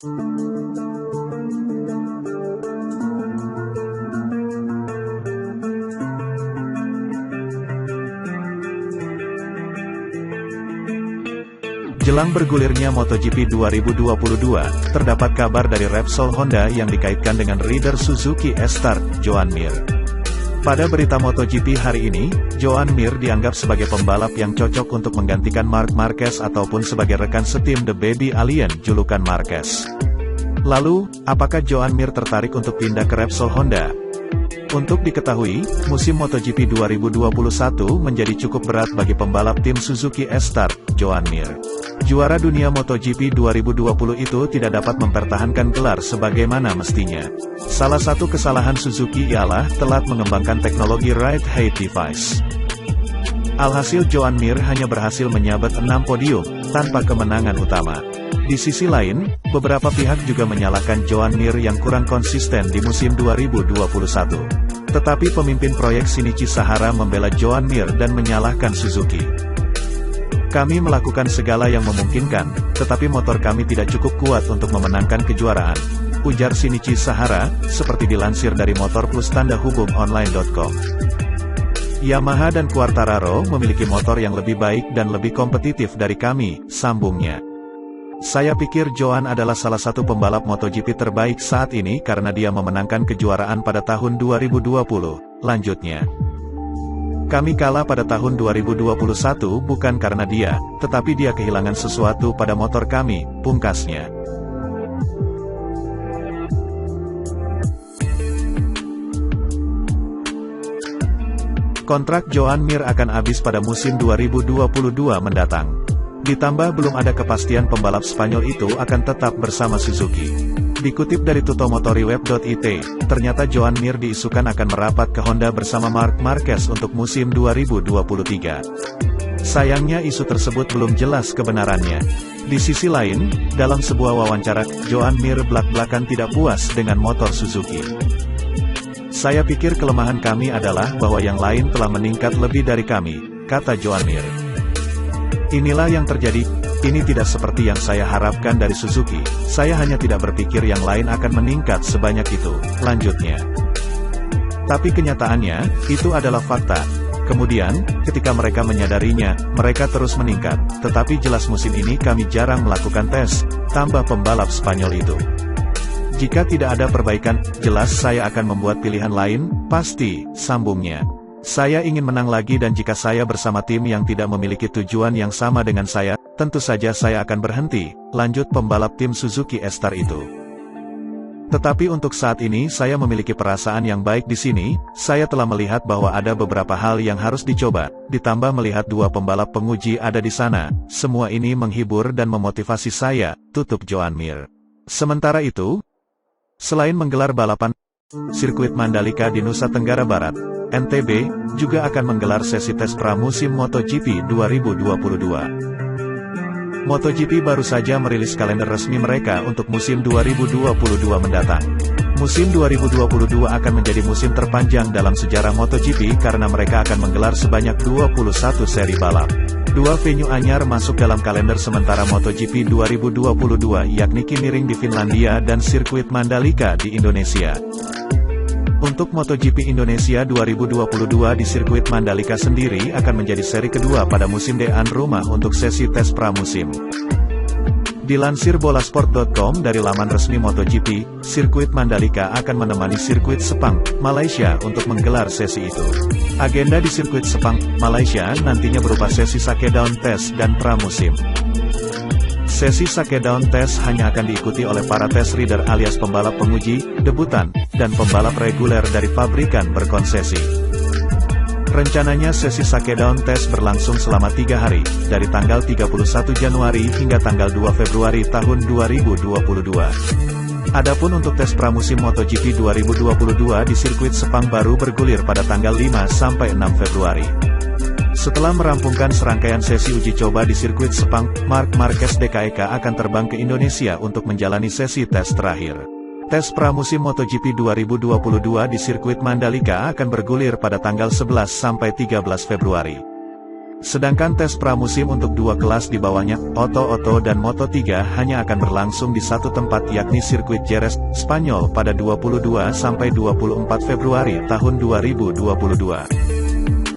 Jelang bergulirnya MotoGP 2022, terdapat kabar dari Repsol Honda yang dikaitkan dengan rider Suzuki S-Start, Joan Mir. Pada berita MotoGP hari ini, Joan Mir dianggap sebagai pembalap yang cocok untuk menggantikan Marc Marquez ataupun sebagai rekan setim The Baby Alien, julukan Marquez. Lalu, apakah Joan Mir tertarik untuk pindah ke Repsol Honda? Untuk diketahui, musim MotoGP 2021 menjadi cukup berat bagi pembalap tim Suzuki S-Start, Joan Mir. Juara dunia MotoGP 2020 itu tidak dapat mempertahankan gelar sebagaimana mestinya. Salah satu kesalahan Suzuki ialah telat mengembangkan teknologi Ride Height Device. Alhasil Joan Mir hanya berhasil menyabet 6 podium, tanpa kemenangan utama. Di sisi lain, beberapa pihak juga menyalahkan Joan Mir yang kurang konsisten di musim 2021. Tetapi pemimpin proyek Shinichi Sahara membela Joan Mir dan menyalahkan Suzuki. Kami melakukan segala yang memungkinkan, tetapi motor kami tidak cukup kuat untuk memenangkan kejuaraan, ujar Shinichi Sahara, seperti dilansir dari Motor Plus tanda hubung online.com. Yamaha dan Quartararo memiliki motor yang lebih baik dan lebih kompetitif dari kami, sambungnya. Saya pikir Joan adalah salah satu pembalap MotoGP terbaik saat ini karena dia memenangkan kejuaraan pada tahun 2020, lanjutnya. Kami kalah pada tahun 2021 bukan karena dia, tetapi dia kehilangan sesuatu pada motor kami, pungkasnya. Kontrak Joan Mir akan habis pada musim 2022 mendatang. Ditambah belum ada kepastian pembalap Spanyol itu akan tetap bersama Suzuki. Dikutip dari tutomotoriweb.it, ternyata Joan Mir diisukan akan merapat ke Honda bersama Marc Marquez untuk musim 2023. Sayangnya isu tersebut belum jelas kebenarannya. Di sisi lain, dalam sebuah wawancara, Joan Mir belak-belakan tidak puas dengan motor Suzuki. Saya pikir kelemahan kami adalah bahwa yang lain telah meningkat lebih dari kami, kata Joan Mir. Inilah yang terjadi, ini tidak seperti yang saya harapkan dari Suzuki, saya hanya tidak berpikir yang lain akan meningkat sebanyak itu, lanjutnya. Tapi kenyataannya, itu adalah fakta. Kemudian, ketika mereka menyadarinya, mereka terus meningkat, tetapi jelas musim ini kami jarang melakukan tes, tambah pembalap Spanyol itu. Jika tidak ada perbaikan, jelas saya akan membuat pilihan lain, pasti, sambungnya. Saya ingin menang lagi dan jika saya bersama tim yang tidak memiliki tujuan yang sama dengan saya, tentu saja saya akan berhenti, lanjut pembalap tim Suzuki S-Star itu. Tetapi untuk saat ini saya memiliki perasaan yang baik di sini, saya telah melihat bahwa ada beberapa hal yang harus dicoba, ditambah melihat dua pembalap penguji ada di sana, semua ini menghibur dan memotivasi saya, tutup Joan Mir. Sementara itu, selain menggelar balapan sirkuit Mandalika di Nusa Tenggara Barat, NTB juga akan menggelar sesi tes pramusim MotoGP 2022. MotoGP baru saja merilis kalender resmi mereka untuk musim 2022 mendatang. Musim 2022 akan menjadi musim terpanjang dalam sejarah MotoGP karena mereka akan menggelar sebanyak 21 seri balap. Dua venue anyar masuk dalam kalender sementara MotoGP 2022 yakni Kimiring di Finlandia dan sirkuit Mandalika di Indonesia. Untuk MotoGP Indonesia 2022 di sirkuit Mandalika sendiri akan menjadi seri kedua pada musim dean rumah untuk sesi tes pramusim. Dilansir bolasport.com dari laman resmi MotoGP, sirkuit Mandalika akan menemani sirkuit Sepang, Malaysia untuk menggelar sesi itu. Agenda di sirkuit Sepang, Malaysia nantinya berupa sesi shakedown test dan pramusim. Sesi shakedown test hanya akan diikuti oleh para test rider alias pembalap penguji, debutan, dan pembalap reguler dari pabrikan berkonsesi. Rencananya sesi shakedown test berlangsung selama 3 hari, dari tanggal 31 Januari hingga tanggal 2 Februari tahun 2022. Adapun untuk tes pramusim MotoGP 2022 di sirkuit Sepang baru bergulir pada tanggal 5 sampai 6 Februari. Setelah merampungkan serangkaian sesi uji coba di sirkuit Sepang, Marc Marquez DKEK akan terbang ke Indonesia untuk menjalani sesi tes terakhir. Tes pramusim MotoGP 2022 di sirkuit Mandalika akan bergulir pada tanggal 11 sampai 13 Februari. Sedangkan tes pramusim untuk dua kelas di bawahnya, Auto dan Moto3 hanya akan berlangsung di satu tempat yakni sirkuit Jerez, Spanyol pada 22–24 Februari tahun 2022.